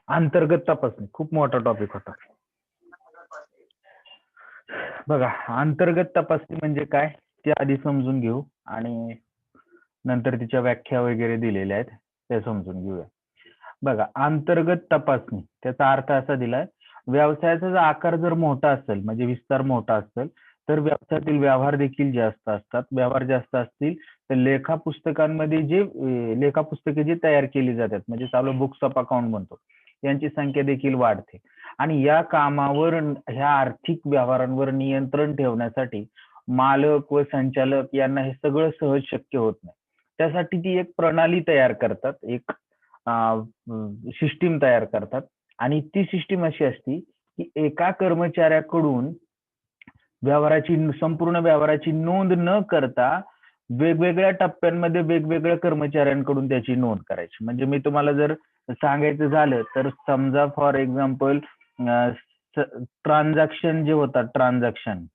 अंतर्गत तपासणी खूप मोठा टॉपिक होता. बघा, अंतर्गत तपासणी म्हणजे काय ते आधी समजून घेऊ आणि नंतर तिच्या व्याख्या वगैरे दिलेल्या आहेत ते समजून घेऊया. बघा, अंतर्गत तपासणी त्याचा अर्थ असा दिलाय, व्यवसायाचा जर आकार जर मोठा असेल म्हणजे विस्तार मोठा असेल तर व्यवसायातील व्यवहार देखील जास्त असतात. व्यवहार जास्त असतील तर लेखा पुस्तकांमध्ये जे लेखा पुस्तके जी तयार केली जातात म्हणजे चालू बुक्स ऑफ अकाउंट म्हणतो यांची संख्या देखील वाढते आणि या कामावर ह्या आर्थिक व्यवहारांवर नियंत्रण ठेवण्यासाठी मालक व संचालक यांना हे सगळं सहज शक्य होत नाही. त्यासाठी ती एक प्रणाली तयार करतात, एक सिस्टीम तयार करतात आणि ती सिस्टीम अशी असती की एका कर्मचाऱ्याकडून संपूर्ण व्यवहाराची नोंद न करता वेगवेगळ्या टप्प्यांमध्ये वेगवेगळ्या कर्मचाऱ्यांकडून त्याची नोंद करायची. म्हणजे मी तुम्हाला जर सांगायचं झालं तर समजा फॉर एक्झाम्पल ट्रान्झॅक्शन जे होतात ट्रान्झॅक्शन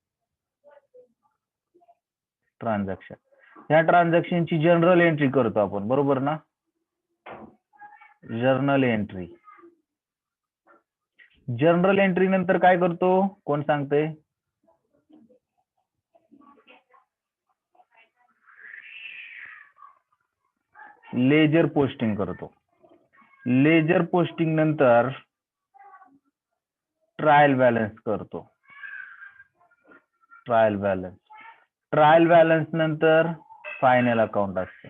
ह्या ट्रान्झॅक्शनची जनरल एंट्री करतो आपण, बरोबर ना? जर्नल एंट्री नंतर काय करतो कोण सांगते? लेजर पोस्टिंग करतो. लेजर पोस्टिंग नंतर ट्रायल बॅलन्स करतो. ट्रायल बॅलन्स नंतर फायनल अकाउंट असते.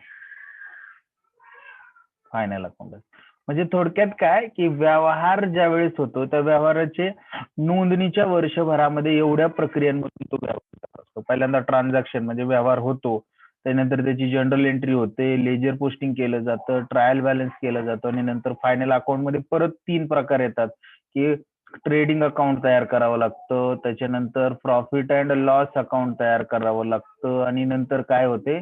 म्हणजे थोडक्यात काय की व्यवहार ज्या वेळेस होतो त्या व्यवहाराचे नोंदणीच्या वर्षभरामध्ये एवढ्या प्रक्रियांमधून तो व्यवहार असतो. पहिल्यांदा ट्रान्झॅक्शन म्हणजे व्यवहार होतो, त्यानंतर त्याची जनरल एंट्री होते, लेजर पोस्टिंग केलं जातं, ट्रायल बॅलन्स केलं जातं आणि नंतर फायनल अकाउंट मध्ये परत 3 प्रकार येतात की ट्रेडिंग अकाउंट तयार करावं लागतं, त्याच्यानंतर प्रॉफिट अँड लॉस अकाउंट तयार करावं लागतं आणि नंतर काय होते,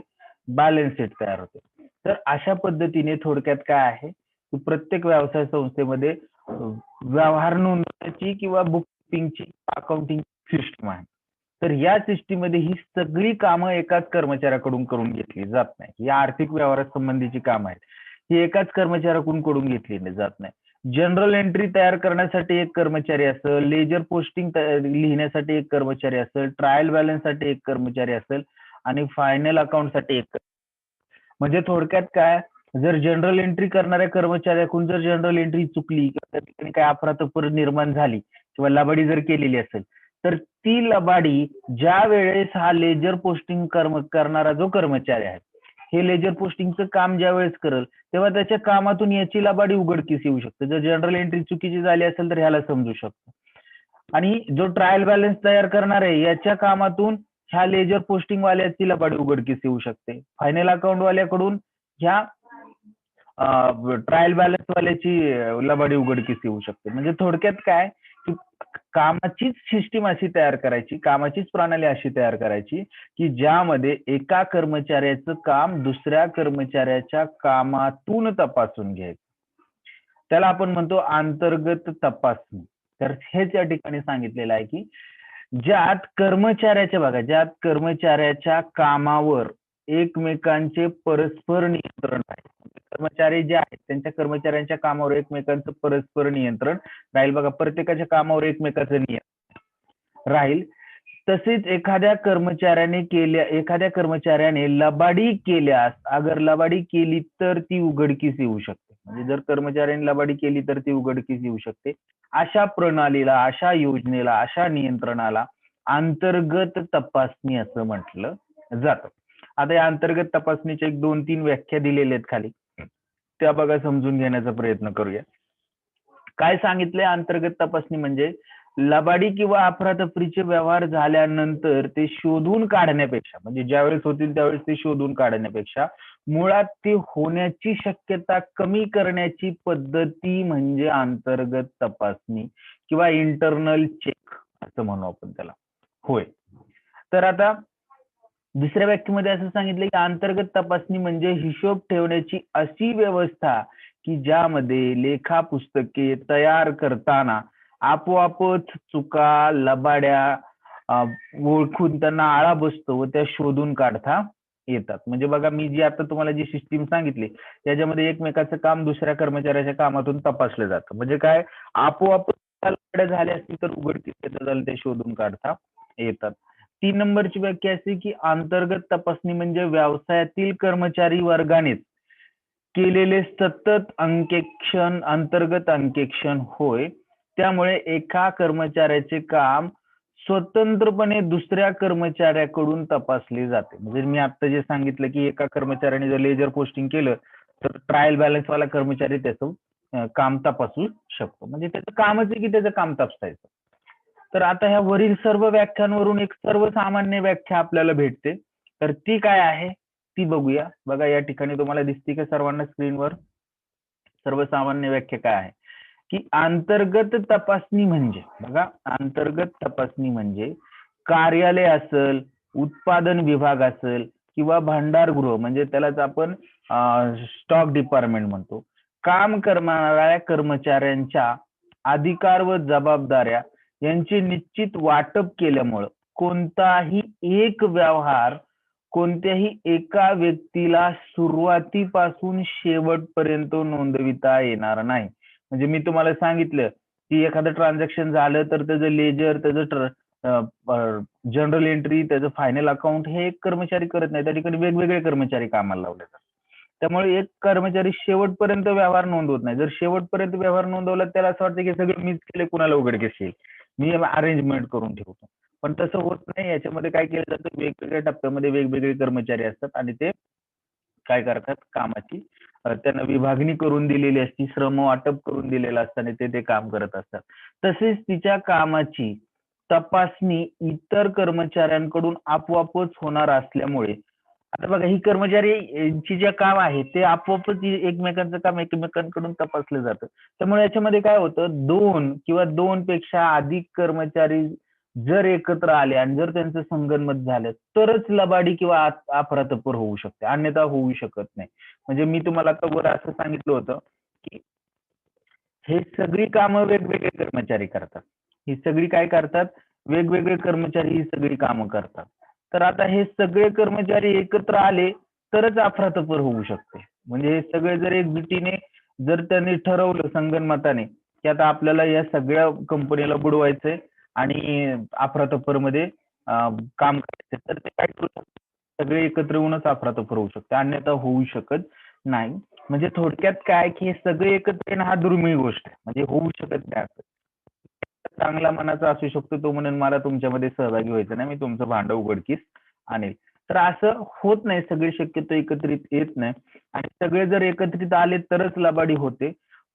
बॅलन्स शीट तयार होते. तर अशा पद्धतीने थोडक्यात काय आहे की प्रत्येक व्यवसाय संस्थेमध्ये व्यवहार नोंदवण्याची किंवा बुककीपिंगची अकाउंटिंग सिस्टीम आहे. तर या सिस्टीम मध्ये ही सगळी कामं एकाच कर्मचाऱ्याकडून करून घेतली जात नाही. या आर्थिक व्यवहारासंबंधीची कामं आहेत ही एकाच कर्मचाऱ्याकडून करून घेतली जात नाही. जनरल एंट्री तयार करण्यासाठी एक कर्मचारी असेल, लेजर पोस्टिंग लिहिण्यासाठी एक कर्मचारी असेल, ट्रायल बॅलन्स साठी एक कर्मचारी असेल आणि फायनल अकाउंट साठी एक. म्हणजे थोडक्यात काय, जर जनरल एंट्री करणाऱ्या कर्मचाऱ्याकडून जर जनरल एंट्री चुकली किंवा त्या ठिकाणी काय अफरातफर निर्माण झाली किंवा लबाडी जर केलेली असेल तर ती लबाडी ज्या वेळेस हा लेजर पोस्टिंग करणारा जो कर्मचारी आहे हे लेजर पोस्टिंगचं काम ज्या वेळेस करेल तेव्हा त्याच्या कामातून याची लबाडी उघडकीस येऊ शकते. जर जनरल एंट्री चुकीची झाली असेल तर ह्याला समजू शकतो. आणि जो ट्रायल बॅलन्स तयार करणार आहे याच्या कामातून ह्या लेजर पोस्टिंग वाल्याची लबाडी उघडकीस येऊ शकते. फायनल अकाउंट वाल्याकडून ह्या ट्रायल बॅलन्स वाल्याची लबाडी उघडकीस येऊ शकते. म्हणजे थोडक्यात काय की कामाचीच सिस्टीम अशी तयार करायची, कामाचीच प्रणाली अशी तयार करायची की ज्यामध्ये एका कर्मचाऱ्याचं काम दुसऱ्या कर्मचाऱ्याच्या कामातून तपासून घ्यायचं. त्याला आपण म्हणतो अंतर्गत तपासणी. तर हेच या ठिकाणी सांगितलेलं आहे की ज्यात कर्मचाऱ्याच्या कामावर एकमेकांचे परस्पर नियंत्रण आहे. कर्मचारी जे आहेत त्यांच्या कर्मचाऱ्यांच्या कामावर एकमेकांचं परस्पर नियंत्रण राहील. बघा, प्रत्येकाच्या कामावर एकमेकांचं नियंत्रण राहील. तसेच एखाद्या कर्मचाऱ्याने लबाडी केल्यास अगर लबाडी केली तर ती उघडकीस येऊ शकते. म्हणजे जर कर्मचाऱ्यांनी लबाडी केली तर ती उघडकीस येऊ शकते. अशा प्रणालीला, अशा योजनेला, अशा नियंत्रणाला अंतर्गत तपासणी असं म्हटलं जातं. आता या अंतर्गत तपासणीच्या 1-2-3 व्याख्या दिलेल्या आहेत खाली, त्या बघा समजून घेण्याचा प्रयत्न करूया. काय सांगितलंय अंतर्गत तपासणी म्हणजे लबाडी किंवा अफरातफरीचे व्यवहार झाल्यानंतर ते शोधून काढण्यापेक्षा म्हणजे ज्यावेळेस होतील त्यावेळेस ते शोधून काढण्यापेक्षा मुळात ते होण्याची शक्यता कमी करण्याची पद्धती म्हणजे अंतर्गत तपासणी किंवा इंटरनल चेक असं म्हणू आपण त्याला. होय. तर आता दुसऱ्या व्याख्येमध्ये असं सांगितलं की अंतर्गत तपासणी म्हणजे हिशोब ठेवण्याची अशी व्यवस्था की ज्यामध्ये लेखा पुस्तके तयार करताना आपोआपच चुका, लबाड्या ओळखून त्यांना आळा बसतो व त्या शोधून काढता येतात. म्हणजे बघा, मी जी आता तुम्हाला जी सिस्टीम सांगितली त्याच्यामध्ये एकमेकाचं काम दुसऱ्या कर्मचाऱ्याच्या कामातून तपासलं जातं. म्हणजे काय, आपोआप झाले असतील तर उघडकीस येतं झालं ते शोधून काढता येतात. 3 नंबरची व्याख्या अशी की अंतर्गत तपासणी म्हणजे व्यवसायातील कर्मचारी वर्गानेच केलेले सतत अंकेक्षण, अंतर्गत अंकेक्षण होय. त्यामुळे एका कर्मचाऱ्याचे काम स्वतंत्रपणे दुसऱ्या कर्मचाऱ्याकडून तपासले जाते. म्हणजे मी आता जे सांगितलं की एका कर्मचाऱ्याने जर लेजर पोस्टिंग केलं तर ट्रायल बॅलन्स वाला कर्मचारी त्याचं काम तपासू शकतो. म्हणजे त्याचं कामच आहे की त्याचं काम तपासायचं. तर आता ह्या वरील सर्व व्याख्यांवरून एक सर्वसामान्य व्याख्या आपल्याला भेटते. तर ती काय आहे ती बघूया. बघा, या ठिकाणी तुम्हाला दिसते का सर्वांना स्क्रीनवर? सर्वसामान्य व्याख्या काय आहे की अंतर्गत तपासणी म्हणजे, बघा, अंतर्गत तपासणी म्हणजे कार्यालय असेल, उत्पादन विभाग असेल किंवा भांडारगृह, म्हणजे त्यालाच आपण स्टॉक डिपार्टमेंट म्हणतो, काम करणाऱ्या कर्मचाऱ्यांच्या अधिकार व जबाबदाऱ्या यांचे निश्चित वाटप केल्यामुळं कोणताही एक व्यवहार कोणत्याही एका व्यक्तीला सुरुवातीपासून शेवटपर्यंत नोंदविता येणार नाही. म्हणजे मी तुम्हाला सांगितलं की एखादं ट्रान्झॅक्शन झालं तर त्याचं लेजर, त्याचं जनरल एंट्री, त्याचं फायनल अकाउंट हे एक कर्मचारी करत नाही, त्या ठिकाणी वेगवेगळे कर्मचारी कामाला लावले जातात. त्यामुळे एक कर्मचारी शेवटपर्यंत व्यवहार नोंदवत नाही. जर शेवटपर्यंत व्यवहार नोंदवला त्याला असं वाटतं की सगळं मीच केले, कुणाला उघडकीस येईल, मी अरेंजमेंट करून ठेवतो. पण तसं होत नाही. याच्यामध्ये काय केलं जातं, वेगवेगळ्या टप्प्यामध्ये वेगवेगळे कर्मचारी असतात आणि ते काय करतात, कामाची त्यांना विभागणी करून दिलेली असती, श्रम वाटप करून दिलेलं असतं आणि ते काम करत असतात. तसेच तिच्या कामाची तपासणी इतर कर्मचाऱ्यांकडून आपोआपच होणार असल्यामुळे, आता बघा, ही कर्मचारी यांची जे काम आहे ते आपोआपच एकमेकांचं काम एकमेकांकडून तपासलं जातं. त्यामुळे याच्यामध्ये काय होतं, 2 किंवा 2 पेक्षा अधिक कर्मचारी जर एकत्र आले आणि जर त्यांचं संगनमत झालं तरच लबाडी किंवा अफरातफर होऊ शकते, अन्यथा होऊ शकत नाही. म्हणजे मी तुम्हाला आता वर असं सांगितलं होतं की हे सगळी कामं वेगवेगळे कर्मचारी करतात. ही सगळी काय करतात, वेगवेगळे कर्मचारी ही सगळी कामं करतात. तर आता हे सगळे कर्मचारी एकत्र आले तरच अफरातफर होऊ शकते. म्हणजे हे सगळे जर एकजुटीने जर त्यांनी ठरवलं संगनमताने की आता आपल्याला या सगळ्या कंपनीला बुडवायचंय आणि अफरातफरमध्ये काम करायचं, तर ते काय करू शकतात, सगळे एकत्र येऊनच अफरातफर होऊ शकते, अन्यथा होऊ शकत नाही. म्हणजे थोडक्यात काय की हे सगळे एकत्र येणं हा दुर्मिळ गोष्ट आहे, म्हणजे होऊ शकत नाही. असं चांगला मनाचा असू शकतो, तो म्हणून मला तुमच्यामध्ये सहभागी व्हायचं नाही, मी तुमचं भांडं उघडकीस आणेल. तर असं होत नाही, सगळे शक्यतो एकत्रित येत नाही आणि सगळे जर एकत्रित आले तरच लबाडी होते.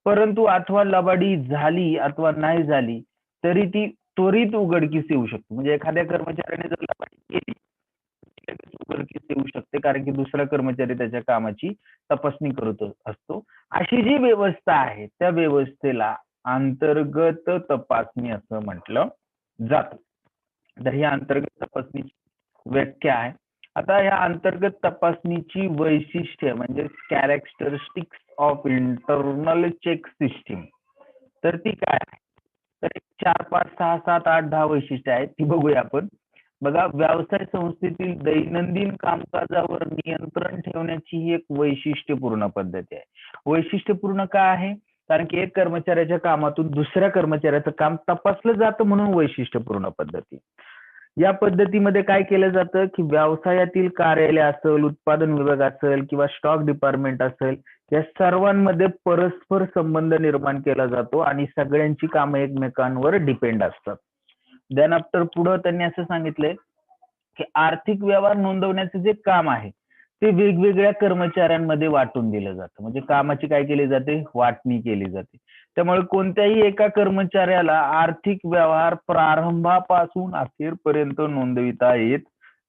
परंतु अथवा लबाडी झाली अथवा नाही झाली तरी ती त्वरित उघडकीस येऊ शकते. म्हणजे एखाद्या कर्मचाऱ्याने जर लबाडी केली लगेच उघडकीस येऊ शकते, कारण की दुसरा कर्मचारी त्याच्या कामाची तपासणी करत असतो. अशी जी व्यवस्था आहे त्या व्यवस्थेला अंतर्गत तपासणी असं म्हटलं जातं. तर ही अंतर्गत तपासणीची व्याख्या आहे. आता या अंतर्गत तपासणीची वैशिष्ट्य म्हणजे characteristics of internal check system, तर ती काय आहे? तर 4, 5, 6, 7, 8, 10 वैशिष्ट्ये आहेत, ती बघूया आपण. बघा, व्यवसाय संस्थेतील दैनंदिन कामकाजावर नियंत्रण ठेवण्याची ही एक वैशिष्ट्यपूर्ण पद्धती आहे. वैशिष्ट्यपूर्ण का आहे? कारण की एक कर्मचाऱ्याच्या कामातून दुसऱ्या कर्मचाऱ्याचं काम तपासलं जातं, म्हणून वैशिष्ट्यपूर्ण पद्धती. या पद्धतीमध्ये काय केलं जातं की व्यवसायातील कार्यालय असेल, उत्पादन विभाग असेल किंवा स्टॉक डिपार्टमेंट असेल, या सर्वांमध्ये परस्पर संबंध निर्माण केला जातो आणि सगळ्यांची कामं एकमेकांवर डिपेंड असतात. देन आफ्टर पुढं त्यांनी असं सांगितलंय की आर्थिक व्यवहार नोंदवण्याचं जे काम आहे ते वेगवेगळ्या कर्मचाऱ्यांमध्ये वाटून दिलं जातं. म्हणजे कामाची काय केली जाते, वाटणी केली जाते. त्यामुळे कोणत्याही एका कर्मचाऱ्याला आर्थिक व्यवहार प्रारंभापासून अखेरपर्यंत नोंदविता येत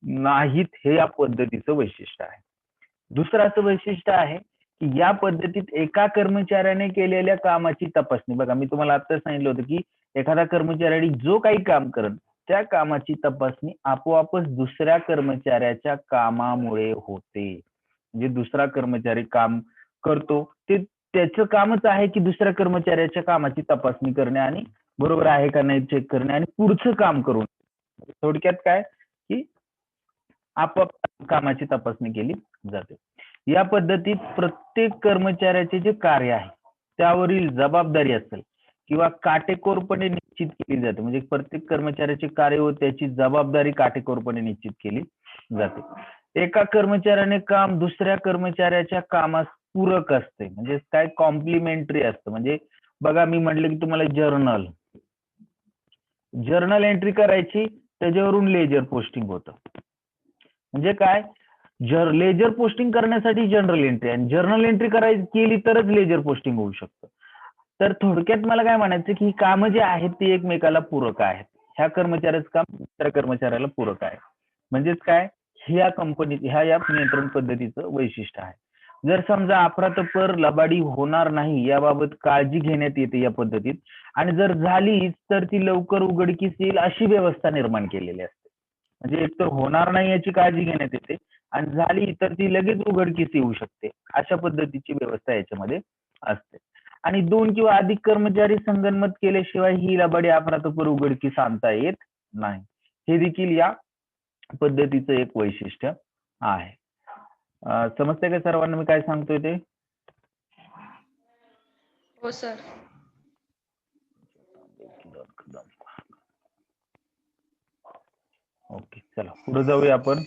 नाहीत, हे या पद्धतीचं वैशिष्ट्य आहे. दुसरं असं वैशिष्ट्य आहे की या पद्धतीत एका कर्मचाऱ्याने केलेल्या कामाची तपासणी, बघा मी तुम्हाला आता सांगितलं होतं की एखादा कर्मचाऱ्याने जो काही काम करेल त्या कामाची तपासणी आपोआपच दुसऱ्या कर्मचाऱ्याच्या कामामुळे होते. म्हणजे दुसरा कर्मचारी काम करतो ते त्याचं कामच आहे की दुसऱ्या कर्मचाऱ्याच्या कामाची तपासणी करणे आणि बरोबर आहे का नाही चेक करणे आणि पुढचं काम करून. थोडक्यात काय की आपापल्या कामाची तपासणी केली जाते. या पद्धतीत प्रत्येक कर्मचाऱ्याचे जे कार्य आहे त्यावरील जबाबदारी असेल किंवा काटेकोरपणे निश्चित केली जाते. म्हणजे प्रत्येक कर्मचाऱ्याचे कार्य व त्याची जबाबदारी काटेकोरपणे निश्चित केली जाते. एका कर्मचाऱ्याने काम दुसऱ्या कर्मचाऱ्याच्या कामास पूरक असते, म्हणजे काय कॉम्प्लिमेंटरी असतं. म्हणजे बघा, मी म्हटलं की तुम्हाला जर्नल एंट्री करायची, त्याच्यावरून लेजर पोस्टिंग होतं. म्हणजे काय, लेजर पोस्टिंग करण्यासाठी जनरल एंट्री, आणि जर्नल एंट्री करायची केली तरच लेजर पोस्टिंग होऊ शकतं. तर थोडक्यात मला काय म्हणायचं की ही कामं जी आहेत ती एकमेकाला पूरक आहेत. ह्या कर्मचाऱ्याचं काम दुसऱ्या कर्मचाऱ्याला पूरक आहे. म्हणजेच काय, ह्या या नियंत्रण पद्धतीचं वैशिष्ट्य आहे. जर समजा अफरातफर लबाडी होणार नाही याबाबत काळजी घेण्यात येते या पद्धतीत, आणि जर झालीच तर ती लवकर उघडकीस येईल अशी व्यवस्था निर्माण केलेली असते. म्हणजे एक तर होणार नाही याची काळजी घेण्यात येते, आणि झाली तर ती लगेच उघडकीस येऊ शकते, अशा पद्धतीची व्यवस्था याच्यामध्ये असते. आणि 2 किंवा अधिक कर्मचारी संगनमत केल्याशिवाय ही लबाडी अफरातफर उघडकीस आणता येत नाही. हे देखील या पद्धतीचं एक वैशिष्ट्य आहे. समजतंय का सर्वांना मी काय सांगतोय ते? हो सर. ओके, चला पुढे जाऊया आपण.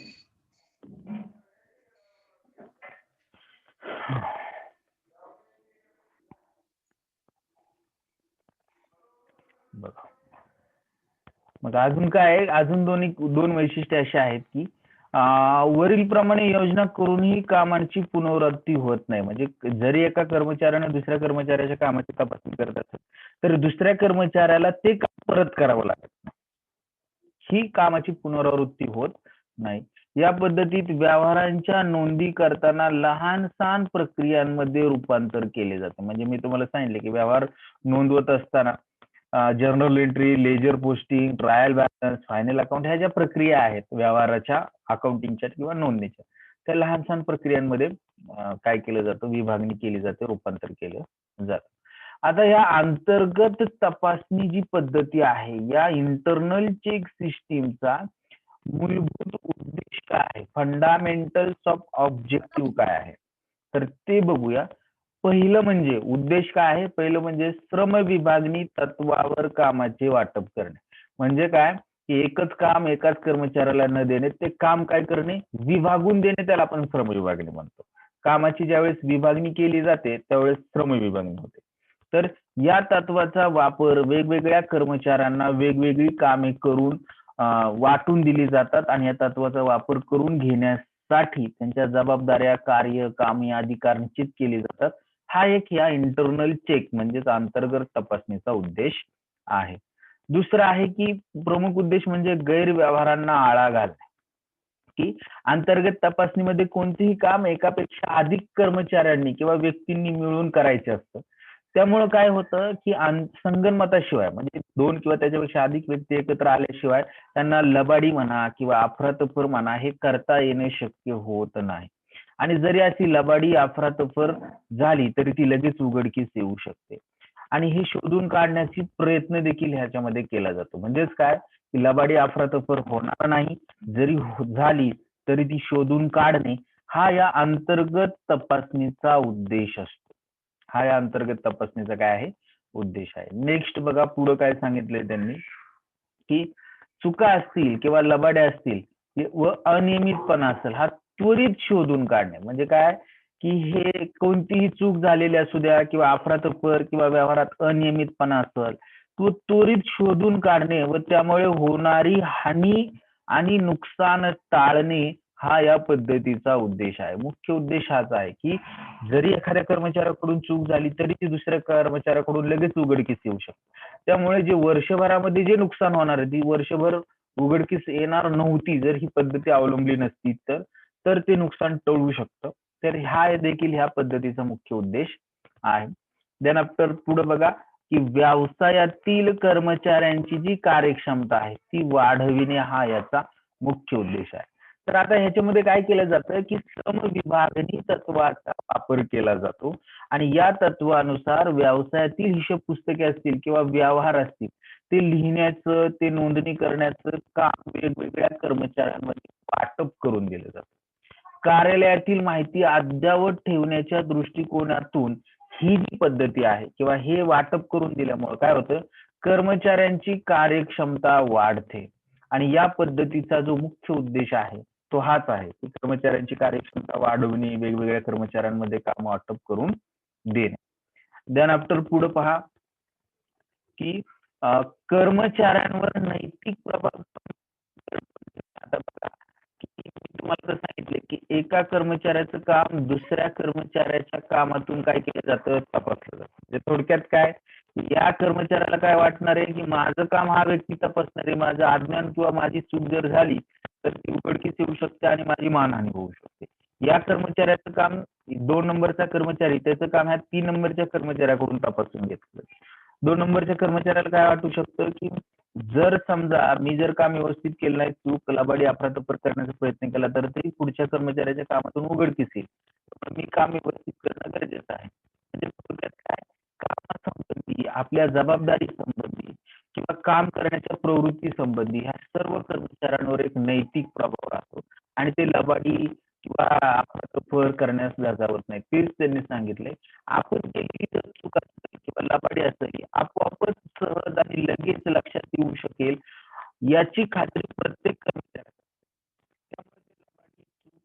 बघा, मग अजून काय आहे, अजून दोन वैशिष्ट्ये अशी आहेत की वरील प्रमाणे योजना करूनही कामांची पुनरावृत्ती होत नाही. म्हणजे जरी एका कर्मचाऱ्याने दुसऱ्या कर्मचाऱ्याच्या कामाची तपासणी करत असेल तर दुसऱ्या कर्मचाऱ्याला ते काम परत करावं लागत नाही. ही कामाची पुनरावृत्ती होत नाही. या पद्धतीत व्यवहारांच्या नोंदी करताना लहान सहान प्रक्रियांमध्ये रूपांतर केले जाते. म्हणजे मी तुम्हाला सांगितले की व्यवहार नोंदवत असताना journal entry, ledger posting, trial balance, final account, ह्या ज्या प्रक्रिया आहेत व्यवहाराच्या अकाउंटिंगच्या किंवा नोंदणीच्या, त्या लहान सहान प्रक्रियांमध्ये काय केलं जातं, विभागणी केली जाते, रूपांतर केलं जातं. आता या अंतर्गत तपासणी जी पद्धती आहे, या इंटरनल चेक सिस्टीमचा मूलभूत उद्देश काय आहे, फंडामेंटल्स ऑफ ऑब्जेक्टिव्ह काय आहे, तर ते बघूया. पहिलं म्हणजे उद्देश काय आहे, पहिलं म्हणजे श्रम विभागणी तत्वावर कामाचे वाटप करणे. म्हणजे काय की एकच काम एकाच कर्मचाऱ्याला न देणे, ते काम काय करणे, विभागून देणे, त्याला आपण श्रम विभागणी म्हणतो. कामाची ज्यावेळेस विभागणी केली जाते त्यावेळेस श्रम विभागणी होते. तर या तत्वाचा वापर वेगवेगळ्या कर्मचाऱ्यांना वेगवेगळी कामे करून वाटून दिली जातात, आणि या तत्वाचा वापर करून घेण्यासाठी त्यांच्या जबाबदाऱ्या, कार्य, कामे, अधिकार निश्चित केली जातात. हा एक या इंटरनल चेक म्हणजेच अंतर्गत तपासणीचा उद्देश आहे. दुसरा आहे की प्रमुख उद्देश म्हणजे गैरव्यवहारांना आळा घालणे. की अंतर्गत तपासणीमध्ये कोणतेही काम एकापेक्षा अधिक कर्मचाऱ्यांनी किंवा व्यक्तींनी मिळून करायचे असतं. त्यामुळे काय होतं की संगनमताशिवाय, म्हणजे 2 किंवा त्याच्यापेक्षा अधिक व्यक्ती एकत्र आल्याशिवाय त्यांना लबाडी म्हणा किंवा अफरातफर म्हणा हे करता येणे शक्य होत नाही. आणि जरी अशी लबाडी अफरातफर झाली तरी ती लगेच उघडकीस येऊ शकते. आणि हे शोधून काढण्याची प्रयत्न देखील ह्याच्यामध्ये केला जातो. म्हणजेच काय, की लबाडी अफरातफर होणार नाही, जरी झाली तरी ती शोधून काढणे, हा या अंतर्गत तपासणीचा उद्देश असतो. हा या अंतर्गत तपासणीचा काय आहे, उद्देश आहे. नेक्स्ट बघा, पुढे काय सांगितलंय त्यांनी की चुका असतील किंवा लबाड्या असतील व अनियमितपणा असेल, हा त्वरित शोधून काढणे. म्हणजे काय की हे कोणतीही चूक झालेली असू द्या किंवा अफरातफर किंवा व्यवहारात अनियमितपणा असेल, तो त्वरित शोधून काढणे व त्यामुळे होणारी हानी आणि नुकसान टाळणे, हा या पद्धतीचा उद्देश आहे. मुख्य उद्देश हाच आहे की जरी एखाद्या कर्मचाऱ्याकडून चूक झाली तरी ती दुसऱ्या कर्मचाऱ्याकडून लगेच उघडकीस येऊ शकते. त्यामुळे जे वर्षभरामध्ये जे नुकसान होणार आहे ती वर्षभर उघडकीस येणार नव्हती जर ही पद्धती अवलंबली नसती तर ते नुकसान टळू शकतं. तर हा देखील ह्या पद्धतीचा मुख्य उद्देश आहे. देन आफ्टर पुढे बघा की व्यवसायातील कर्मचाऱ्यांची जी कार्यक्षमता आहे ती वाढविणे, हा याचा मुख्य उद्देश आहे. तर आता ह्याच्यामध्ये काय केलं जातं की श्रम विभागणी तत्वाचा वापर केला जातो, आणि या तत्वानुसार व्यवसायातील हिशोब पुस्तके असतील किंवा व्यवहार असतील ते लिहिण्याचं, ते नोंदणी करण्याचं काम वेगवेगळ्या कर्मचाऱ्यांमध्ये वाटप करून दिलं जातं. कार्यालयातील माहिती अद्ययावत ठेवण्याच्या दृष्टिकोनातून ही जी पद्धती आहे किंवा हे वाटप करून दिल्यामुळे काय होतं, कर्मचाऱ्यांची कार्यक्षमता वाढते. आणि या पद्धतीचा जो मुख्य उद्देश आहे तो हाच आहे की कर्मचाऱ्यांची कार्यक्षमता वाढवणे, वेगवेगळ्या कर्मचाऱ्यांमध्ये काम वाटप करून देणे. देन आफ्टर पुढे पहा की कर्मचाऱ्यांवर नैतिक प्रभाव. आता बघा की मी तुम्हाला सांगितले की एका कर्मचाऱ्याचं काम दुसऱ्या कर्मचाऱ्याच्या कामातून काय केलं जातं, तपासलं जातं. म्हणजे थोडक्यात काय, या कर्मचाऱ्याला काय वाटणार आहे की माझं काम हा व्यक्ती तपासणार आहे, माझं अज्ञान किंवा माझी चूक जर झाली तर ती उघडकीस येऊ शकते आणि माझी मानहानी होऊ शकते. या कर्मचाऱ्याचं काम 2 नंबरचा कर्मचारी त्याचं काम ह्या 3 नंबरच्या कर्मचाऱ्याकडून तपासून घेतलं. 2 नंबरच्या कर्मचाऱ्याला काय वाटू शकतं की जर समजा मी जर काम व्यवस्थित केलं नाही, चूक लबाडी अफरातफर करण्याचा प्रयत्न केला तर ते पुढच्या कर्मचाऱ्याच्या कामातून उघडकीस येईल. पण मी काम व्यवस्थित करणं गरजेचं आहे. म्हणजे थोडक्यात काय, कामासंबंधी, आपल्या जबाबदारी संबंधी किंवा काम करण्याच्या प्रवृत्ती संबंधी ह्या सर्व कर्मचाऱ्यांवर एक नैतिक प्रभाव राहतो आणि ते लबाडी किंवा अफरातफर करण्यास लाजावत नाही. तेच त्यांनी सांगितले, आपण केलेली जर चूक असेल किंवा लबाडी असेल आपोआपच सहज आणि लगेच लक्षात येऊ शकेल याची खात्री प्रत्येक कर्मचाऱ्याला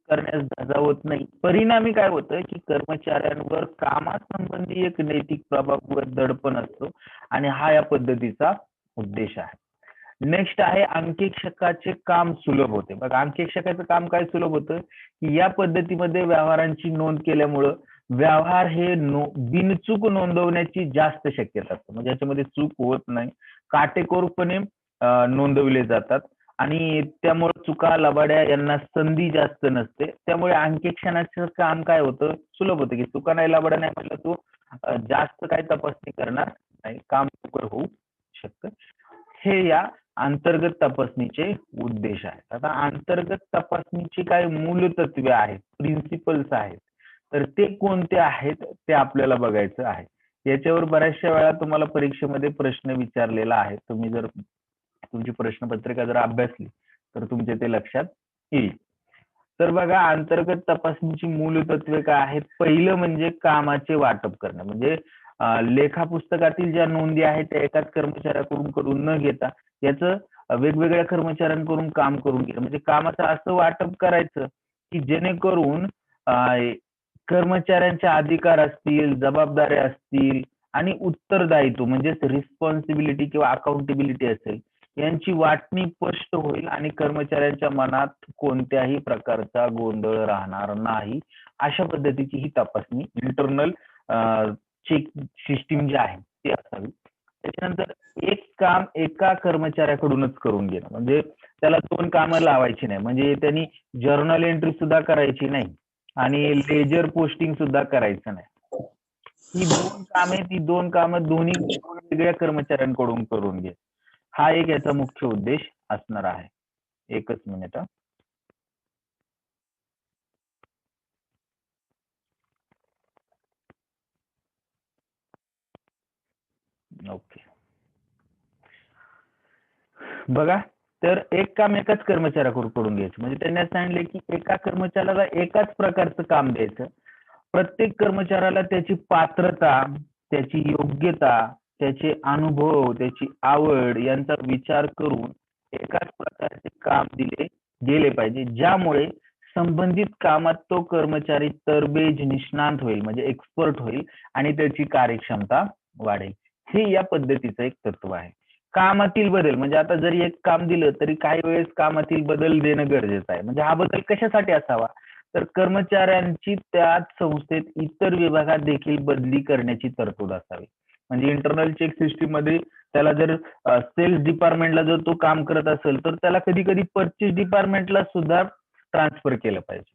करण्यास धजावत नाही. परिणामी काय होतं की कर्मचाऱ्यांवर कामासंबंधी एक नैतिक प्रभाव व दडपण असतो आणि हा या पद्धतीचा उद्देश आहे. नेक्स्ट आहे अंकेक्षकाचे काम सुलभ होते. बघा अंकेक्षकाचं काम काय सुलभ होतं की या पद्धतीमध्ये व्यवहारांची नोंद केल्यामुळं व्यवहार हे बिनचूक नोंदवण्याची जास्त शक्यता असते. म्हणजे याच्यामध्ये चूक होत नाही, काटेकोरपणे नोंदवले जातात आणि त्यामुळे चुका लबाड्या यांना संधी जास्त नसते. त्यामुळे अंकेक्षणाचं काम काय होतं, सुलभ होतं की चुका नाही लबाड्या नाही म्हटलं तो जास्त काय तपासणी करणार नाही, काम लवकर होऊ शकतं. हे या अंतर्गत तपासणीचे उद्देश आहेत. आता अंतर्गत तपासणीची काय मूलतत्वे आहेत, प्रिन्सिपल्स आहेत, तर ते कोणते आहेत ते आपल्याला बघायचं आहे. याच्यावर बऱ्याचशा वेळा तुम्हाला परीक्षेमध्ये प्रश्न विचारलेला आहे. तुम्ही जर तुमची प्रश्नपत्रिका जर अभ्यासली तर तुमच्या ते लक्षात येईल. तर बघा अंतर्गत तपासणीची मूलतत्वे काय आहेत. पहिलं म्हणजे कामाचे वाटप करणं. म्हणजे लेखा पुस्तकातील ज्या नोंदी आहेत त्या एकाच कर्मचाऱ्याकडून न घेता याचं वेगवेगळ्या कर्मचाऱ्यांकडून काम करून घेणं. म्हणजे कामाचं असं वाटप करायचं की जेणेकरून कर्मचाऱ्यांचे अधिकार असतील, जबाबदाऱ्या असतील आणि उत्तरदायित्व म्हणजेच रिस्पॉन्सिबिलिटी किंवा अकाउंटेबिलिटी असेल यांची वाटणी स्पष्ट होईल आणि कर्मचाऱ्यांच्या मनात कोणत्याही प्रकारचा गोंधळ राहणार नाही. अशा पद्धतीची ही तपासणी इंटरनल चेक सिस्टीम जी आहे ती असावी. त्याच्यानंतर एक काम एका कर्मचाऱ्याकडूनच करून घेणं. म्हणजे त्याला 2 कामं लावायची नाही. म्हणजे त्यांनी जर्नल एंट्री सुद्धा करायची नाही आणि लेजर पोस्टिंग सुद्धा करायचं नाही. ही 2 कामं दोन्ही वेगवेगळ्या कर्मचाऱ्यांकडून करून घे. हा एक याचा मुख्य उद्देश असणार आहे. एकच मिनिट. ओके. बघा तर एक काम एकाच कर्मचाऱ्याकडून घ्यायचं. म्हणजे त्यांनी सांगितले की एका कर्मचाऱ्याला एकाच प्रकारचं काम द्यायचं. प्रत्येक कर्मचाऱ्याला त्याची पात्रता, त्याची योग्यता, त्याचे अनुभव, त्याची आवड यांचा विचार करून एकाच प्रकारचे काम दिले गेले पाहिजे, ज्यामुळे संबंधित कामात तो कर्मचारी तरबेज निष्णात होईल, म्हणजे एक्सपर्ट होईल आणि त्याची कार्यक्षमता वाढेल. हे या पद्धतीचं एक तत्व आहे. कामातील बदल म्हणजे आता जरी एक काम दिलं तरी काही वेळेस कामातील बदल देणं गरजेचं आहे. म्हणजे हा बदल कशासाठी असावा, तर कर्मचाऱ्यांची त्याच संस्थेत इतर विभागात देखील बदली करण्याची तरतूद असावी. म्हणजे इंटरनल चेक सिस्टीम मध्ये त्याला जर सेल्स डिपार्टमेंटला जर तो काम करत असेल तर त्याला कधी कधी परचेस डिपार्टमेंटला सुद्धा ट्रान्सफर केलं पाहिजे.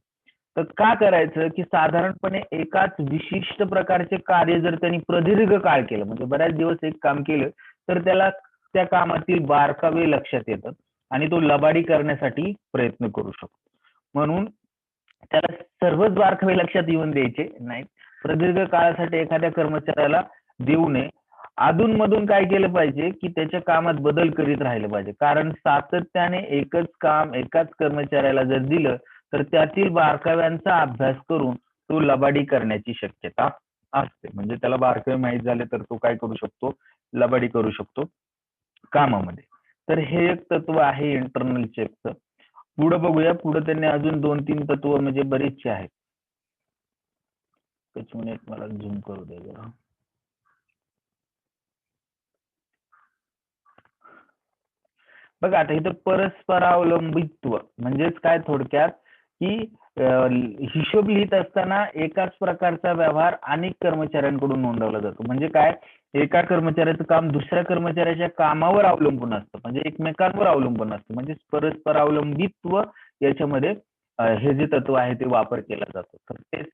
तर का करायचं की साधारणपणे एकाच विशिष्ट प्रकारचे कार्य जर त्यांनी प्रदीर्घ काळ केलं म्हणजे बऱ्याच दिवस एक काम केलं तर त्याला त्या कामातील बारकावे लक्षात येतात आणि तो लबाडी करण्यासाठी प्रयत्न करू शकतो. म्हणून त्याला सर्वच बारकावे लक्षात येऊन द्यायचे नाहीत. प्रदीर्घ काळासाठी एखाद्या कर्मचाऱ्याला देऊ नये. अधूनमधून काय केलं पाहिजे की त्याच्या कामात बदल करीत राहिलं पाहिजे, कारण सातत्याने एकच काम एकाच कर्मचाऱ्याला जर दिलं तर त्यातील बारकाव्यांचा अभ्यास करून तो लबाडी करण्याची शक्यता असते. म्हणजे त्याला बारकावे माहीत झाले तर तो काय करू शकतो, लबाडी करू शकतो कामामध्ये. तर हे एक तत्व आहे इंटरनल चेकचं. पुढे बघूया, पुढे त्यांनी अजून 2-3 तत्व म्हणजे बरेचसे आहेत. त्याच्यामुळे मला झूम करू दे जरा. बघा आता इथं परस्परावलंबित्व म्हणजेच काय थोडक्यात की हिशोब लिहित असताना एकाच प्रकारचा व्यवहार अनेक कर्मचाऱ्यांकडून नोंदवला जातो. म्हणजे काय, एका कर्मचाऱ्याचं काम दुसऱ्या कर्मचाऱ्याच्या कामावर अवलंबून असतं, म्हणजे एकमेकांवर अवलंबून असतं. म्हणजे परस्परावलंबित्व याच्यामध्ये हे जे तत्व आहे ते वापर केला जातो. तर तेच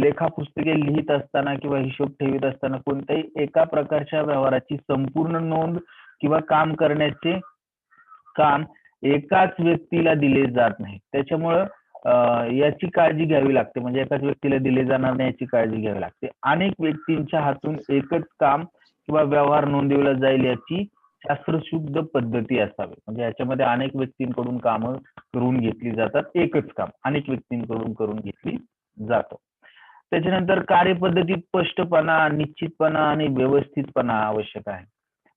लेखा पुस्तके लिहित असताना किंवा हिशोब ठेवीत असताना कोणत्याही एका प्रकारच्या व्यवहाराची संपूर्ण नोंद किंवा काम करण्याचे काम एकाच व्यक्तीला दिले जात नाही. त्याच्यामुळं याची काळजी घ्यावी लागते, म्हणजे एकाच व्यक्तीला दिले जाणार नाही याची काळजी घ्यावी लागते. अनेक व्यक्तींच्या हातून एकच काम किंवा व्यवहार नोंदविला जाईल याची शास्त्रशुद्ध पद्धती असावी. म्हणजे याच्यामध्ये अनेक व्यक्तींकडून कामं करून घेतली जातात, एकच काम अनेक व्यक्तींकडून करून घेतली जातं. त्याच्यानंतर कार्यपद्धतीत स्पष्टपणा, निश्चितपणा आणि व्यवस्थितपणा आवश्यक आहे.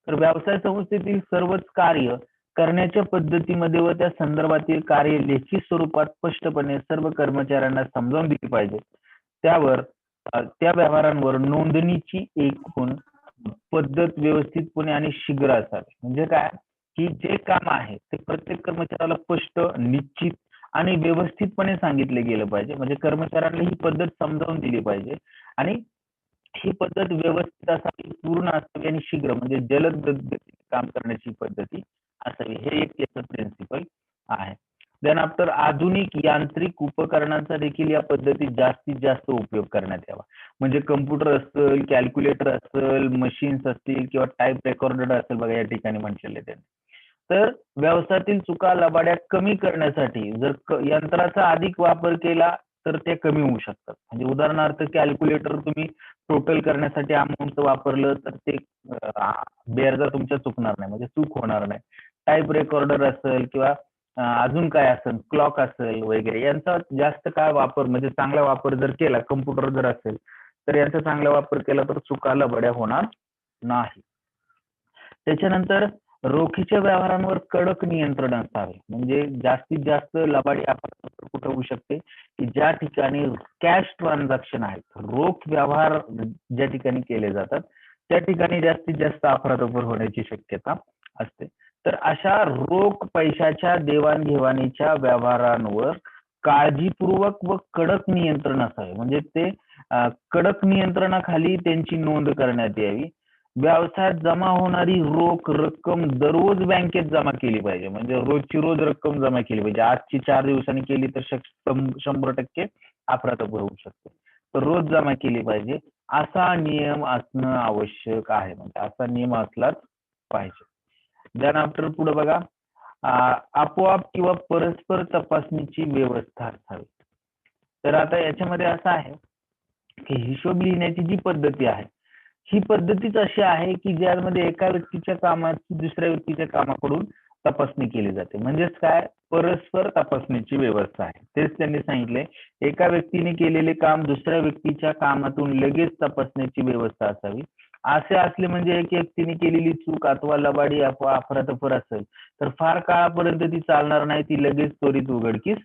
तर व्यवसाय संस्थेतील सर्वच कार्य करण्याच्या पद्धतीमध्ये व त्या संदर्भातील कार्य लेखी स्वरूपात स्पष्टपणे सर्व कर्मचाऱ्यांना समजावून दिली पाहिजे. त्यावर त्या व्यवहारांवर नोंदणीची एकूण पद्धत व्यवस्थितपणे आणि शीघ्र असावी. म्हणजे काय की जे काम आहे ते प्रत्येक कर्मचाऱ्याला स्पष्ट, निश्चित आणि व्यवस्थितपणे सांगितले गेलं पाहिजे. म्हणजे कर्मचाऱ्यांना ही पद्धत समजावून दिली पाहिजे आणि ही पद्धत व्यवस्थित असावी, पूर्ण असावी आणि शीघ्र म्हणजे जलद गतीने काम करण्याची पद्धती असावी. हे एक त्याचं प्रिन्सिपल आहे. देन आफ्टर आधुनिक यांत्रिक उपकरणांचा देखील या पद्धतीत जास्तीत जास्त उपयोग करण्यात यावा. म्हणजे कम्प्युटर असेल, कॅल्क्युलेटर असेल, मशीन्स असतील किंवा टाईप रेकॉर्डर असेल, बघा या ठिकाणी म्हटलेले त्यांनी. तर व्यवसायातील चुका लबाड्या कमी करण्यासाठी जर यंत्राचा अधिक वापर केला तर ते कमी होऊ शकतात. म्हणजे उदाहरणार्थ कॅल्क्युलेटर तुम्ही टोटल करण्यासाठी अमाऊंट वापरलं तर ते बेरजा तुमच्या चुकणार नाही, म्हणजे चूक होणार नाही. टाईप रेकॉर्डर असेल किंवा अजून काय असेल, क्लॉक असेल वगैरे, यांचा जास्त काळ वापर म्हणजे चांगला वापर जर केला, कम्प्युटर जर असेल तर यांचा चांगला वापर केला तर चुका लबाड्या होणार नाही. त्याच्यानंतर रोखीच्या व्यवहारांवर कडक नियंत्रण असावे. म्हणजे जास्तीत जास्त लबाडी आपण कुठे होऊ शकते की ज्या ठिकाणी कॅश ट्रान्झॅक्शन आहेत, रोख व्यवहार ज्या ठिकाणी केले जातात त्या ठिकाणी जास्तीत जास्त अफरातफर होण्याची शक्यता असते. तर अशा रोख पैशाच्या देवाणघेवाणीच्या व्यवहारांवर काळजीपूर्वक व कडक नियंत्रण असावे. म्हणजे ते कडक नियंत्रणाखाली त्यांची नोंद करण्यात यावी. व्यवसायात जमा होणारी रोख रक्कम दररोज बँकेत जमा केली पाहिजे. म्हणजे रोजची रोज रक्कम जमा केली पाहिजे. आजची 4 दिवसांनी केली तर 100% अफरातफर होऊ शकते. तर रोज जमा केली पाहिजे. असा नियम असणं आवश्यक आहे. म्हणजे असा नियम असलाच पाहिजे. त्यानंतर पुढे बघा, आपोआप किंवा परस्पर तपासणीची व्यवस्था असावी. तर आता याच्यामध्ये असं आहे की हिशोब लिहिण्याची जी पद्धती आहे ही पद्धतीच अशी आहे की ज्यामध्ये एका व्यक्तीच्या कामाची दुसऱ्या व्यक्तीच्या कामाकडून तपासणी केली जाते. म्हणजेच काय, परस्पर तपासणीची व्यवस्था आहे. तेच त्यांनी सांगितले, एका व्यक्तीने केलेले काम दुसऱ्या व्यक्तीच्या कामातून लगेच तपासण्याची व्यवस्था असावी. असे असले म्हणजे एक व्यक्तीने केलेली चूक अथवा लबाडी अफरातफर असेल तर फार काळापर्यंत ती चालणार नाही, ती लगेच त्वरित उघडकीस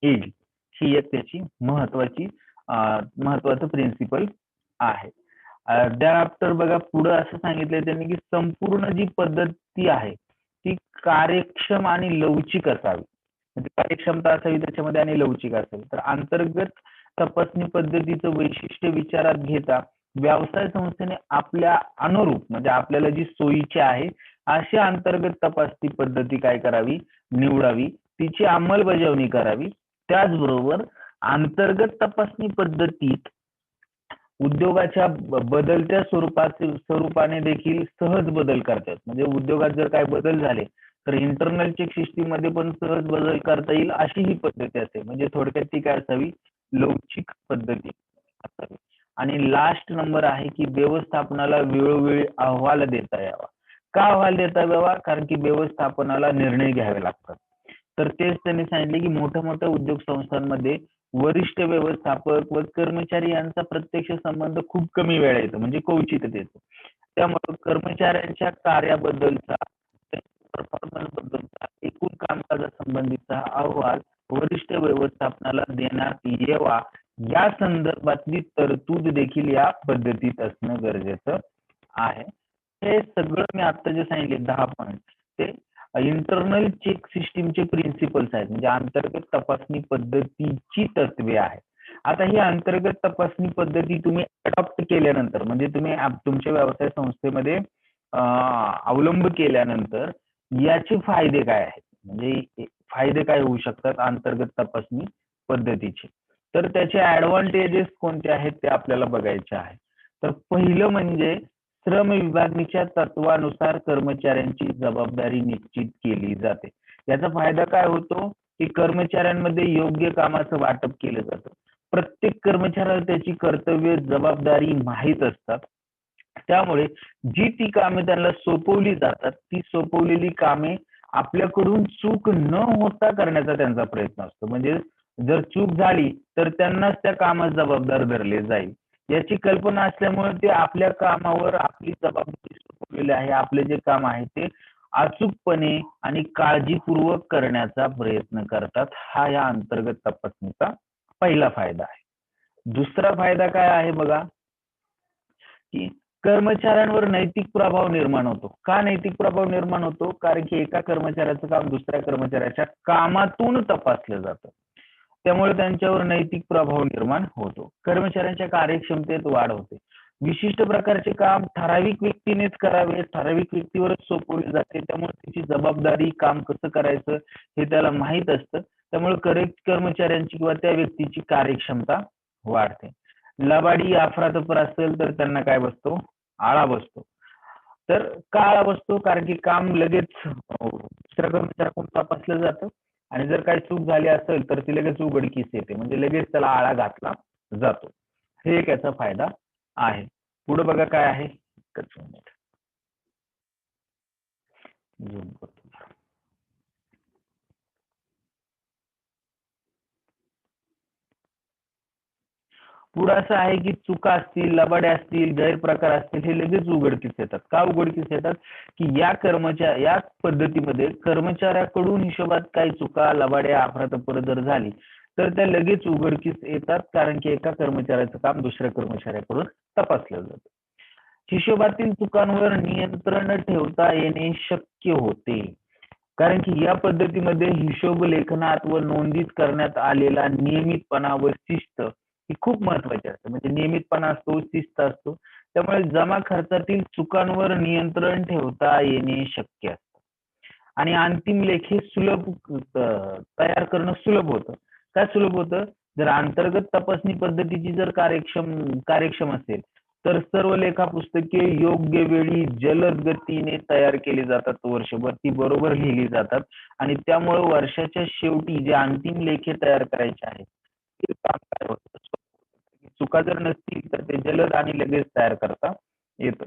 येईल. ही एक त्याची महत्वाचं प्रिन्सिपल आहे. त्यानंतर बघा पुढे असं सांगितलंय त्यांनी की संपूर्ण जी पद्धती आहे ती कार्यक्षम आणि लवचिक असावी. म्हणजे कार्यक्षमता असावी त्याच्यामध्ये आणि लवचिक असावी. तर अंतर्गत तपासणी पद्धतीचं वैशिष्ट्य विचारात घेता व्यवसाय संस्थेने आपल्या अनुरूप म्हणजे आपल्याला जी सोयीची आहे अशी अंतर्गत तपासणी पद्धती काय करावी, निवडावी, तिची अंमलबजावणी करावी. त्याचबरोबर अंतर्गत तपासणी पद्धतीत उद्योगाच्या बदलत्या स्वरूपाने देखील सहज बदल करतात. म्हणजे उद्योगात जर काय बदल झाले तर इंटरनल चेक सिस्टीम मध्ये पण सहज बदल करता येईल अशी ही पद्धती असते. म्हणजे थोडक्यात ती काय असावी, लवचिक पद्धती असावी. आणि लास्ट नंबर आहे की व्यवस्थापनाला वेळोवेळी अहवाल देता यावा. का अहवाल देता यावा? कारण की व्यवस्थापनाला निर्णय घ्यावे लागतात. तर तेच त्यांनी सांगितले की मोठ्या मोठ्या उद्योग संस्थांमध्ये वरिष्ठ व्यवस्थापक व कर्मचारी यांचा प्रत्यक्ष संबंध खूप कमी वेळा येतो, म्हणजे क्वचितच येतो. त्यामुळे कर्मचाऱ्यांच्या कार्याबद्दलचा, परफॉर्मन्स बद्दलचा, एकूण कामकाजासंबंधीचा अहवाल वरिष्ठ व्यवस्थापनाला देण्यात यावा, या संदर्भातली तरतूद देखील या पद्धतीत असणं गरजेचं आहे. हे सगळं मी आता जे सांगितले 10 पॉईंट, ते इंटरनल चेक सिस्टीमचे प्रिन्सिपल्स आहेत, म्हणजे अंतर्गत तपासणी पद्धतीची तत्वे आहेत. आता ही अंतर्गत तपासणी पद्धती तुम्ही अडॉप्ट केल्यानंतर, म्हणजे तुम्ही तुमच्या व्यवसाय संस्थेमध्ये अवलंब केल्यानंतर याचे फायदे काय आहेत, म्हणजे फायदे काय होऊ शकतात अंतर्गत तपासणी पद्धतीचे, तर त्याचे ऍडव्हान्टेजेस कोणते आहेत ते आपल्याला बघायचे आहे. तर पहिलं म्हणजे श्रम विभागणीच्या तत्वानुसार कर्मचाऱ्यांची जबाबदारी निश्चित केली जाते. याचा फायदा काय होतो की कर्मचाऱ्यांमध्ये योग्य कामाचं वाटप केलं जातं. प्रत्येक कर्मचाऱ्याला त्याची कर्तव्य जबाबदारी माहीत असतात. त्यामुळे जी ती कामे त्यांना सोपवली जातात, ती सोपवलेली कामे आपल्याकडून चूक न होता करण्याचा त्यांचा प्रयत्न असतो. म्हणजे जर चूक झाली तर त्यांनाच त्या कामास जबाबदार धरले जाईल, याची कल्पना असल्यामुळे ते आपल्या कामावर आपली जबाबदारी सोपवलेली आहे, आपले जे काम आहे ते अचूकपणे आणि काळजीपूर्वक करण्याचा प्रयत्न करतात. हा या अंतर्गत तपासणीचा पहिला फायदा आहे. दुसरा फायदा काय आहे बघा, की कर्मचाऱ्यांवर नैतिक प्रभाव निर्माण होतो. का नैतिक प्रभाव निर्माण होतो? कारण की एका कर्मचाऱ्याचं काम दुसऱ्या कर्मचाऱ्याच्या कामातून तपासलं जातं. त्यामुळे त्यांच्यावर नैतिक प्रभाव निर्माण होतो. कर्मचाऱ्यांच्या कार्यक्षमतेत वाढ होते. विशिष्ट प्रकारचे काम ठराविक व्यक्तीनेच करावे, ठराविक व्यक्तीवरच सोपवले जाते. त्यामुळे त्याची जबाबदारी, काम कसं करायचं हे त्याला माहीत असतं. त्यामुळे कर्मचाऱ्यांची किंवा त्या व्यक्तीची कार्यक्षमता वाढते. लबाडी अफरातफर असेल तर त्यांना काय बसतो? आळा बसतो. तर का आळा बसतो? कारण की काम लगेच दुसऱ्या कर्मचाऱ्याकडून तपासलं जातं आणि जर काही चूक झाली असेल तर ती लगेच उघडकीस येते, म्हणजे लगेच त्याला आळा घातला जातो. हे एक याचा फायदा आहे. पुढे बघा काय आहे. एकच मिनिट. पुढं असं आहे की चुका असतील, लबाड्या असतील, गैरप्रकार असतील, हे लगेच उघडकीस येतात. का उघडकीस येतात? की या पद्धतीमध्ये कर्मचाऱ्याकडून हिशोबात काही चुका, लबाड्या, अफरातफर जर झाली तर त्या लगेच उघडकीस येतात, कारण की एका कर्मचाऱ्याचं काम दुसऱ्या कर्मचाऱ्याकडून तपासलं जातं. हिशोबातील चुकांवर नियंत्रण ठेवता येणे शक्य होते, कारण की या पद्धतीमध्ये हिशोब लेखनात व नोंदीत करण्यात आलेला नियमितपणा व शिस्त ही खूप महत्वाची असते. म्हणजे नियमितपणा असतो, शिस्त असतो, त्यामुळे जमा खर्चातील चुकांवर नियंत्रण ठेवता येणे शक्य असतं. आणि अंतिम लेख हे तयार करणं सुलभ होतं. काय सुलभ होतं? जर अंतर्गत तपासणी पद्धतीची जर कार्यक्षम असेल तर सर्व लेखा पुस्तके योग्य वेळी जलद गतीने तयार केली जातात. वर्षभर ती बरोबर लिहिली जातात आणि त्यामुळे वर्षाच्या शेवटी जे अंतिम लेखे तयार करायचे आहेत ते काम काय होतं? चुका जर नसतील तर ते जलद आणि लगेच तयार करता येतं.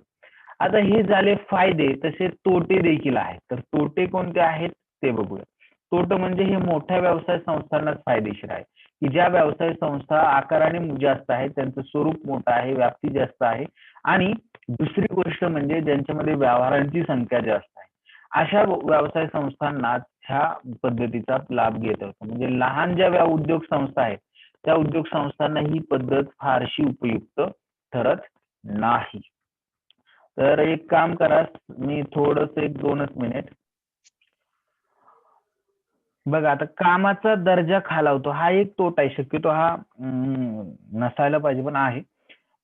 आता हे झाले फायदे, तसे तोटे देखील आहेत. तर तोटे कोणते आहेत ते बघूया. तोटे म्हणजे हे मोठ्या व्यवसाय संस्थांनाच फायदेशीर आहे, की ज्या व्यवसाय संस्था आकाराने जास्त आहेत, त्यांचं स्वरूप मोठं आहे, व्याप्ती जास्त आहे, आणि दुसरी गोष्ट म्हणजे ज्यांच्यामध्ये व्यवहारांची संख्या जास्त आहे, अशा व्यवसाय संस्थांना ह्या पद्धतीचा लाभ घेता येतो. म्हणजे लहान ज्या उद्योग संस्था आहेत त्या उद्योग संस्थांना ही पद्धत फारशी उपयुक्त ठरत नाही. तर एक काम करा, मी थोडस 1-2च मिनिट बघा. आता कामाचा दर्जा खालावतो, हा एक तोटा आहे. शक्यतो हा नसायला पाहिजे पण आहे.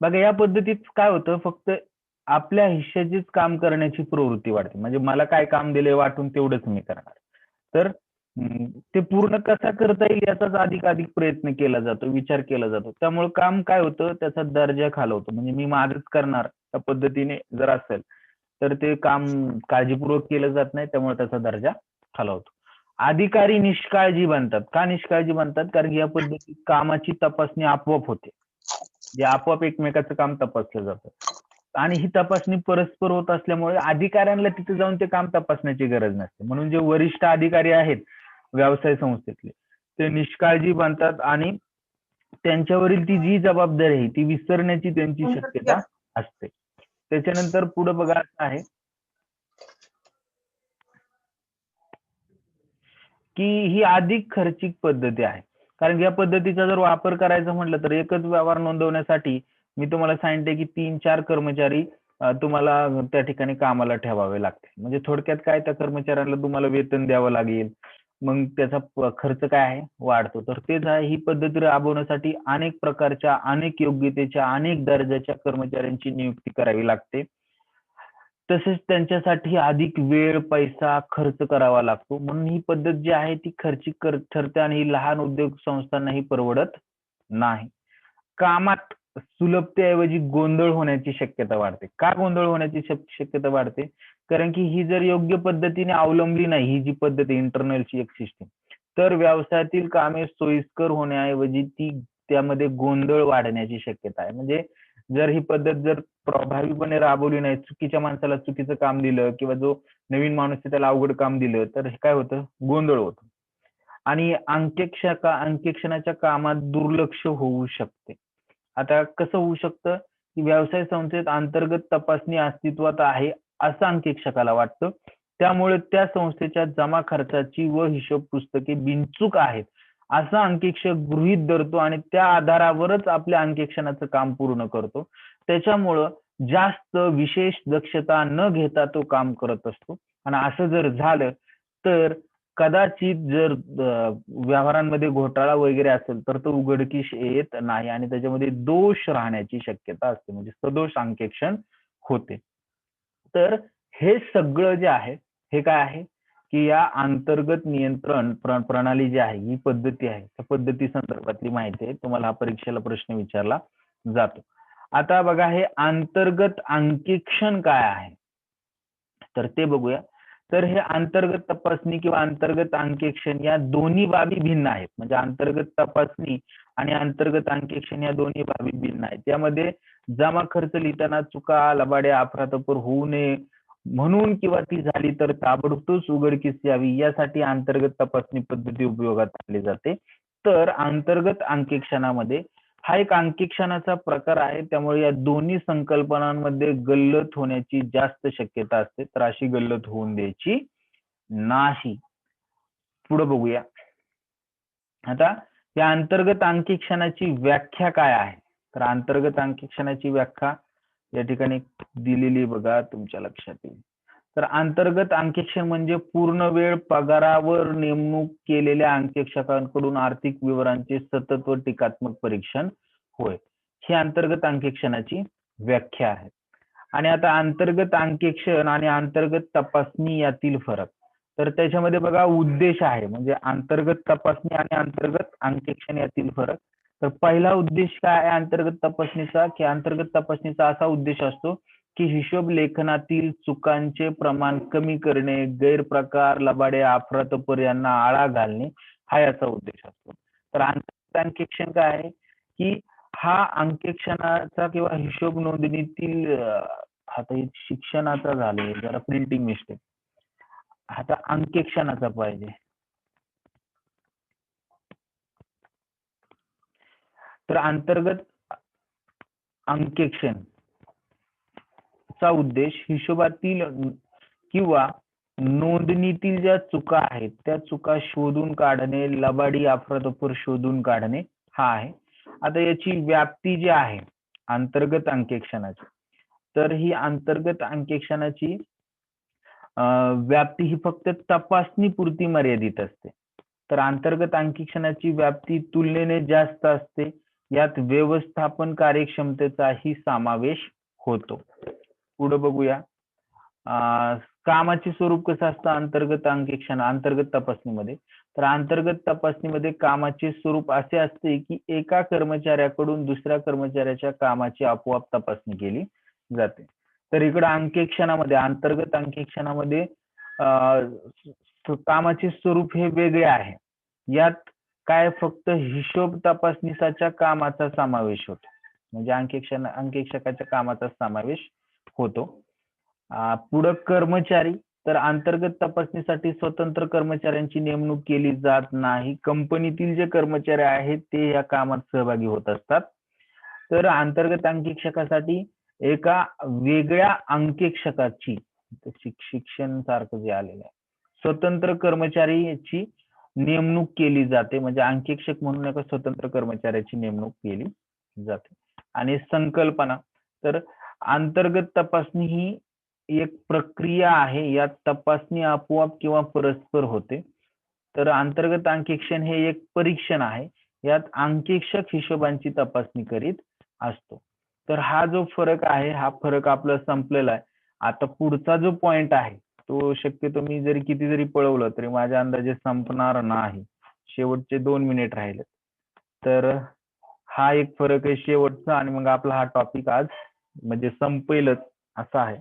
बघा या पद्धतीत काय होतं, फक्त आपल्या हिश्श्याचीच काम करण्याची प्रवृत्ती वाढते. म्हणजे मला काय काम दिले वाटून तेवढंच मी करणार. तर ते पूर्ण कसा करता येईल याचाच अधिक प्रयत्न केला जातो, विचार केला जातो. त्यामुळे काम काय होतं, त्याचा दर्जा खालावतो. म्हणजे मी माझंच करणार त्या पद्धतीने जर असेल तर ते काम काळजीपूर्वक केलं जात नाही, त्यामुळे त्याचा दर्जा खालावतो. अधिकारी निष्काळजी बनतात. का निष्काळजी बनतात? कारण की या पद्धतीत कामाची तपासणी आपोआप होते. जे आपोआप एकमेकाचं काम तपासलं जातं. आणि ही तपासणी परस्पर होत असल्यामुळे अधिकाऱ्यांना तिथे जाऊन ते काम तपासण्याची गरज नसते. म्हणून जे वरिष्ठ अधिकारी आहेत व्यवसाय संस्थेतले, ते निष्काळजी बनतात आणि त्यांच्यावरील ती जी जबाबदारी आहे ती विसरण्याची त्यांची शक्यता असते. त्याच्यानंतर पुढे बघा असं आहे की ही अधिक खर्चिक पद्धती आहे. कारण या पद्धतीचा जर वापर करायचा म्हटलं तर एकच व्यवहार नोंदवण्यासाठी मी तुम्हाला सांगितले की 3-4 कर्मचारी तुम्हाला त्या ठिकाणी कामाला ठेवावे लागते. म्हणजे थोडक्यात काय, त्या कर्मचाऱ्याला तुम्हाला वेतन द्यावं लागेल. मग त्याचा खर्च काय आहे, वाढतो. तर तेच आहे, ही पद्धती राबवण्यासाठी अनेक प्रकारच्या, अनेक योग्यतेच्या, अनेक दर्जाच्या कर्मचाऱ्यांची नियुक्ती करावी लागते. तसेच त्यांच्यासाठी अधिक वेळ, पैसा खर्च करावा लागतो. म्हणून ही पद्धत जी आहे ती खर्चिक ठरते आणि ही लहान उद्योग संस्थांनाही परवडत नाही. कामात सुलभतेऐवजी गोंधळ होण्याची शक्यता वाढते. का गोंधळ होण्याची शक्यता वाढते? कारण की ही जर योग्य पद्धतीने अवलंबली नाही, ही जी पद्धत आहे इंटरनलची एक सिस्टीम, तर व्यवसायातील कामे सोयीस्कर होण्याऐवजी त्यामध्ये गोंधळ वाढण्याची शक्यता आहे. म्हणजे जर ही पद्धत जर प्रभावीपणे राबवली नाही, चुकीच्या माणसाला चुकीचं काम दिलं किंवा जो नवीन माणूस आहे त्याला अवघड काम दिलं, तर हे काय होतं, गोंधळ होतो. आणि अंकेक्षणाच्या कामात दुर्लक्ष होऊ शकते. आता कसं होऊ शकतं, की व्यवसाय संस्थेत अंतर्गत तपासणी अस्तित्वात आहे असं अंकेक्षकाला वाटतं. त्यामुळे त्या संस्थेच्या जमा खर्चाची व हिशोब पुस्तके बिनचूक आहेत असं अंकेक्षक गृहीत धरतो आणि त्या आधारावरच आपल्या अंकेक्षणाचं काम पूर्ण करतो. त्याच्यामुळं जास्त विशेष दक्षता न घेता तो काम करत असतो. आणि असं जर झालं तर कदाचित जर व्यवहारांमध्ये घोटाळा वगैरे असेल तर तो उघडकीस येत नाही आणि त्याच्यामध्ये दोष राहण्याची शक्यता असते, म्हणजे सदोष अंकेक्षण होते. तर हे सगळं जे आहे हे काय आहे, की या अंतर्गत नियंत्रण प्रणाली जी आहे, ही पद्धती आहे, त्या पद्धती संदर्भातली माहिती आहे. तुम्हाला हा परीक्षेला प्रश्न विचारला जातो. आता बघा, हे अंतर्गत अंकेक्षण काय आहे तर ते बघूया. तर हे अंतर्गत तपासणी किंवा अंतर्गत अंकेक्षण या दोन्ही बाबी भिन्न आहेत. म्हणजे अंतर्गत तपासणी आणि अंतर्गत अंकेक्षण या दोन्ही बाबी भिन्न आहेत. त्यामध्ये जमा खर्च लिहिताना चुका, लबाडे, अफरातफर होऊ नये म्हणून किंवा ती झाली तर ताबडतोब उघडकीस यावी यासाठी अंतर्गत तपासणी पद्धती उपयोगात आणली जाते. तर अंतर्गत अंकेक्षणामध्ये हा एक अंकेक्षणाचा प्रकार आहे, त्यामुळे या दोन्ही संकल्पनांमध्ये गल्लत होण्याची जास्त शक्यता असते. तर अशी गल्लत होऊन द्यायची नाही. पुढे बघूया. आता या अंतर्गत अंकेक्षणाची व्याख्या काय आहे? तर अंतर्गत अंकेक्षणाची व्याख्या या ठिकाणी दिलेली बघा, तुमच्या लक्षात येईल. तर अंतर्गत अंकेक्षण म्हणजे पूर्ण वेळ पगारावर नेमणूक केलेल्या अंकेक्षकांकडून आर्थिक विवरांचे सतत व टीकात्मक परीक्षण होय. ही अंतर्गत अंकेक्षणाची व्याख्या आहे. आणि आता अंतर्गत अंकेक्षण आणि अंतर्गत तपासणी यातील फरक. तर त्याच्यामध्ये बघा उद्देश आहे, म्हणजे अंतर्गत तपासणी आणि अंतर्गत अंकेक्षण यातील फरक. तर पहिला उद्देश काय आहे अंतर्गत तपासणीचा, की अंतर्गत तपासणीचा असा उद्देश असतो की हिशोब लेखनातील चुकांचे प्रमाण कमी करणे, गैरप्रकार, लबाडे, अफरातफर यांना आळा घालणे हा याचा उद्देश असतो. तर अंतर्गत अंकेक्षण काय आहे, की हा अंकेक्षणाचा किंवा हिशोब नोंदणीतील आता शिक्षणाचा झाले जरा प्रिंटिंग मिस्टेक, आता अंकेक्षणाचा पाहिजे. तर अंतर्गत अंकेक्षण चा उद्देश हिशोबातील किंवा नोंदणीतील ज्या चुका आहेत त्या चुका शोधून काढणे, लबाडी, अफरातफर शोधून काढणे हा आहे. आता याची व्याप्ती जी आहे अंतर्गत अंकेक्षणाची, तर ही अंतर्गत अंकेक्षणाची व्याप्ती ही फक्त तपासणी पुरती मर्यादित असते. तर अंतर्गत अंकेक्षणाची व्याप्ती तुलनेने जास्त असते. यात व्यवस्थापन कार्यक्षमतेचाही समावेश होतो. पुढे बघूया. कामाचे स्वरूप कसं असतं अंतर्गत तपासणीमध्ये. तर अंतर्गत तपासणीमध्ये कामाचे स्वरूप असे असते की एका कर्मचाऱ्याकडून दुसऱ्या कर्मचाऱ्याच्या कामाची आपोआप तपासणी केली जाते. तर इकडे अंतर्गत अंकेक्षणामध्ये कामाचे स्वरूप हे वेगळे आहे. यात काय फक्त हिशोब तपासणीच्या कामाचा समावेश होतो. म्हणजे अंकेक्षकाच्या कामाचा समावेश होतो. पुढं कर्मचारी, तर अंतर्गत तपासणीसाठी स्वतंत्र कर्मचाऱ्यांची नेमणूक केली जात नाही. कंपनीतील जे कर्मचारी आहेत ते या कामात सहभागी होत असतात. तर अंतर्गत अंकेक्षकासाठी एका वेगळ्या अंकेक्षकाची, शिक्षण सारखं जे आलेलं आहे, स्वतंत्र कर्मचारीची नेमणूक केली जाते. म्हणजे अंकेक्षक म्हणून एका स्वतंत्र कर्मचाऱ्याची नेमणूक केली जाते. आणि संकल्पना, तर अंतर्गत तपासणी ही एक प्रक्रिया आहे. यात तपासणी आपोआप किंवा परस्पर होते. तर अंतर्गत अंकेक्षण हे एक परीक्षण आहे. यात अंकेक्षक हिशोबांची तपासणी करीत असतो. तर हा जो फरक आहे, हा फरक आपला संपलेला आहे. आता पुढचा जो पॉइंट आहे तो शक्यतो मी जरी किती जरी पळवलं तरी माझ्या अंदाजे संपणार नाही. शेवटचे 2 मिनिट राहिले. तर हा एक फरक आहे शेवटचा, आणि मग आपला हा टॉपिक आज म्हणजे संपेलच असा आहे.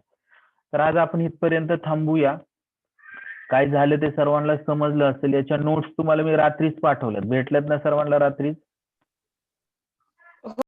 तर आज आपण इथपर्यंत थांबूया. काय झालं ते सर्वांना समजलं असेल. याच्या नोट्स तुम्हाला मी रात्रीच पाठवल्यात. भेटल्यात ना सर्वांना रात्रीच?